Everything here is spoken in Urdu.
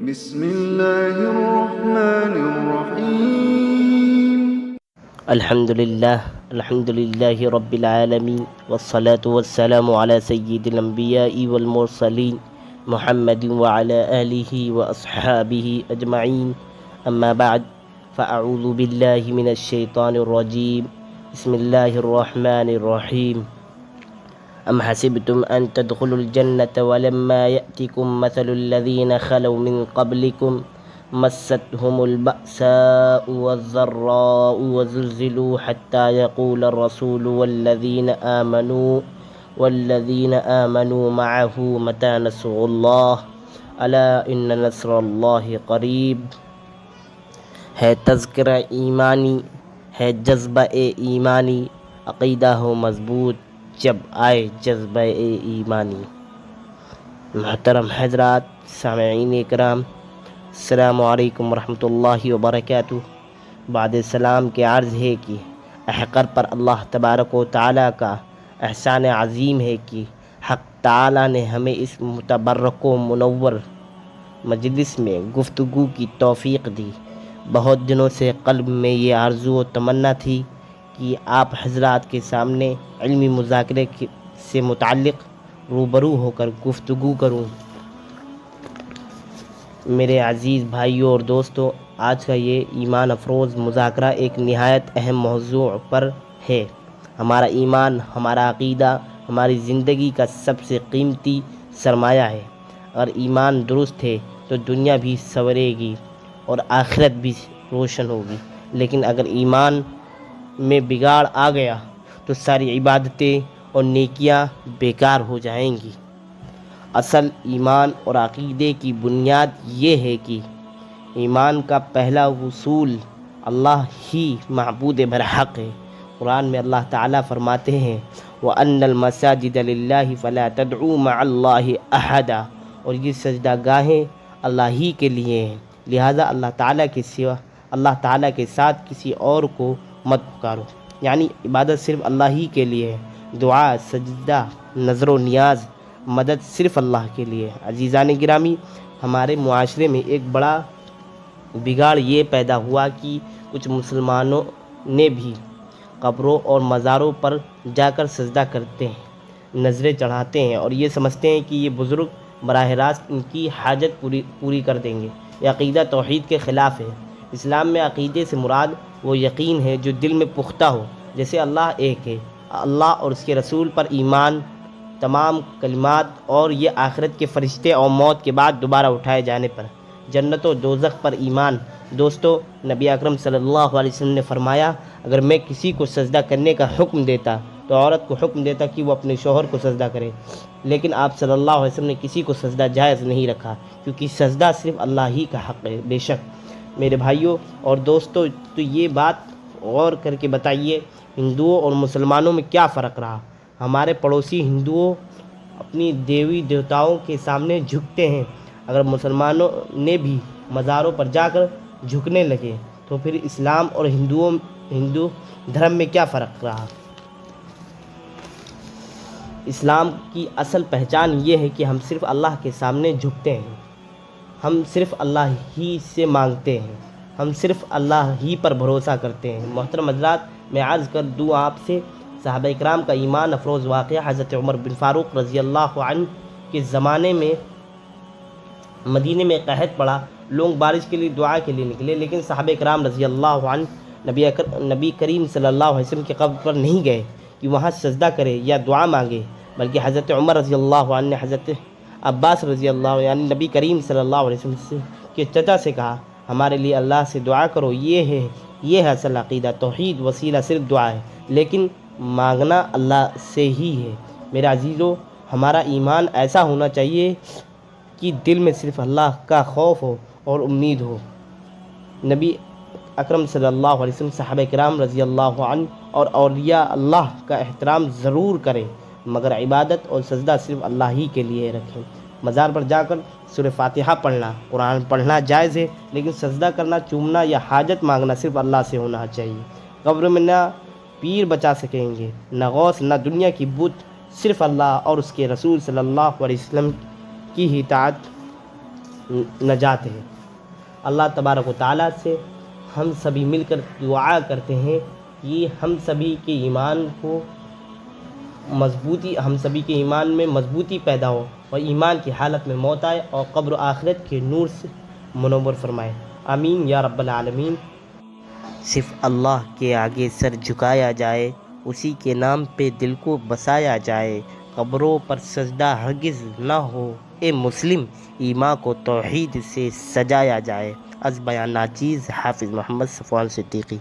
بسم الله الرحمن الرحيم. الحمد لله رب العالمين، والصلاة والسلام على سيد الأنبياء والمرسلين محمد وعلى آله وأصحابه أجمعين. أما بعد، فأعوذ بالله من الشيطان الرجيم. بسم الله الرحمن الرحيم. أم حسبتم أن تدخلوا الجنة ولما يأتكم مثل الذين خلوا من قبلكم مستهم البأساء والضراء وزلزلوا حتى يقول الرسول والذين آمنوا معه متى نصر الله ألا إن نصر الله قریب. ہے تذکرہ ایمانی، ہے جذبہ ایمانی، عقیدہ ہو مضبوط جب آئے جذبہ ایمانی. محترم حضرات، سامعین اکرام، السلام علیکم ورحمۃ اللہ وبرکاتہ. بعد سلام کے عرض ہے کہ احقر پر اللہ تبارک و تعالیٰ کا احسان عظیم ہے کہ حق تعالیٰ نے ہمیں اس متبرک و منور مجلس میں گفتگو کی توفیق دی. بہت دنوں سے قلب میں یہ آرزو و تمنا تھی کہ آپ حضرات کے سامنے علمی مذاکرے سے متعلق روبرو ہو کر گفتگو کروں. میرے عزیز بھائیوں اور دوستوں، آج کا یہ ایمان افروز مذاکرہ ایک نہایت اہم موضوع پر ہے. ہمارا ایمان، ہمارا عقیدہ ہماری زندگی کا سب سے قیمتی سرمایہ ہے. اگر ایمان درست ہے تو دنیا بھی سنورے گی اور آخرت بھی روشن ہوگی، لیکن اگر ایمان میں بگاڑ آ گیا تو ساری عبادتیں اور نیکیاں بیکار ہو جائیں گی. اصل ایمان اور عقیدے کی بنیاد یہ ہے کہ ایمان کا پہلا اصول اللہ ہی معبود برحق ہے. قرآن میں اللہ تعالیٰ فرماتے ہیں وَأَنَّ الْمَسَاجِدَ لِلَّهِ فَلَا تَدْعُوا مَعَ اللَّهِ أَحَدًا، اور یہ سجدہ گاہیں اللہ ہی کے لیے ہیں، لہٰذا اللہ تعالیٰ کے ساتھ کسی اور کو مت پکارو. یعنی عبادت صرف اللہ ہی کے لیے ہے. دعا، سجدہ، نظر و نیاز، مدد صرف اللہ کے لیے. عزیزان گرامی، ہمارے معاشرے میں ایک بڑا بگاڑ یہ پیدا ہوا کہ کچھ مسلمانوں نے بھی قبروں اور مزاروں پر جا کر سجدہ کرتے ہیں، نظریں چڑھاتے ہیں اور یہ سمجھتے ہیں کہ یہ بزرگ براہ راست ان کی حاجت پوری کر دیں گے. یہ عقیدہ توحید کے خلاف ہے. اسلام میں عقیدے سے مراد وہ یقین ہے جو دل میں پختہ ہو، جیسے اللہ ایک ہے، اللہ اور اس کے رسول پر ایمان، تمام کلمات اور یہ آخرت کے فرشتے اور موت کے بعد دوبارہ اٹھائے جانے پر، جنت و دوزخ پر ایمان. دوستو، نبی اکرم صلی اللہ علیہ وسلم نے فرمایا اگر میں کسی کو سجدہ کرنے کا حکم دیتا تو عورت کو حکم دیتا کہ وہ اپنے شوہر کو سجدہ کرے، لیکن آپ صلی اللہ علیہ وسلم نے کسی کو سجدہ جائز نہیں رکھا، کیونکہ سجدہ صرف اللہ ہی کا حق ہے. بے شک میرے بھائیوں اور دوستوں، تو یہ بات غور کر کے بتائیے ہندوؤں اور مسلمانوں میں کیا فرق رہا. ہمارے پڑوسی ہندوؤں اپنی دیوی دیوتاؤں کے سامنے جھکتے ہیں، اگر مسلمانوں نے بھی مزاروں پر جا کر جھکنے لگے تو پھر اسلام اور ہندو دھرم میں کیا فرق رہا. اسلام کی اصل پہچان یہ ہے کہ ہم صرف اللہ کے سامنے جھکتے ہیں، ہم صرف اللہ ہی سے مانگتے ہیں، ہم صرف اللہ ہی پر بھروسہ کرتے ہیں. محترم حضرات، میں عرض کر دوں آپ سے، صحابہ اکرام کا ایمان افروز واقعہ حضرت عمر بن فاروق رضی اللہ عنہ کے زمانے میں مدینے میں قحط پڑا. لوگ بارش کے لیے دعا کے لیے نکلے، لیکن صحابہ اکرام رضی اللہ عنہ نبی کریم صلی اللہ علیہ وسلم کے قبر پر نہیں گئے کہ وہاں سجدہ کرے یا دعا مانگے، بلکہ حضرت عمر رضی اللہ عنہ نے حضرت عباس رضی اللہ عنہ یعنی نبی کریم صلی اللہ علیہ وسلم کے چچا سے کہا ہمارے لیے اللہ سے دعا کرو. یہ ہے اصل عقیدہ. توحید وسیلہ صرف دعا ہے، لیکن مانگنا اللہ سے ہی ہے. میرے عزیزو، ہمارا ایمان ایسا ہونا چاہیے کہ دل میں صرف اللہ کا خوف ہو اور امید ہو. نبی اکرم صلی اللہ علیہ وسلم صحابہ کرام رضی اللہ عنہ اور اولیاء اللہ کا احترام ضرور کریں، مگر عبادت اور سجدہ صرف اللہ ہی کے لیے رکھیں. مزار پر جا کر سورہ فاتحہ پڑھنا، قرآن پڑھنا جائز ہے، لیکن سجدہ کرنا، چومنا یا حاجت مانگنا صرف اللہ سے ہونا چاہیے. قبر میں نہ پیر بچا سکیں گے، نہ غوث، نہ دنیا کی بت، صرف اللہ اور اس کے رسول صلی اللہ علیہ وسلم کی اطاعت نجات ہے۔ اللہ تبارک و تعالیٰ سے ہم سبھی مل کر دعا کرتے ہیں کہ ہم سبھی کے ایمان میں مضبوطی پیدا ہو اور ایمان کی حالت میں موت آئے اور قبر و آخرت کے نور سے منور فرمائے، آمین یا رب العالمین۔ صرف اللہ کے آگے سر جھکایا جائے، اسی کے نام پہ دل کو بسایا جائے، قبروں پر سجدہ ہرگز نہ ہو، اے مسلم ایمان کو توحید سے سجایا جائے۔ از بیان ناچیز حافظ محمد صفوان صدیقی۔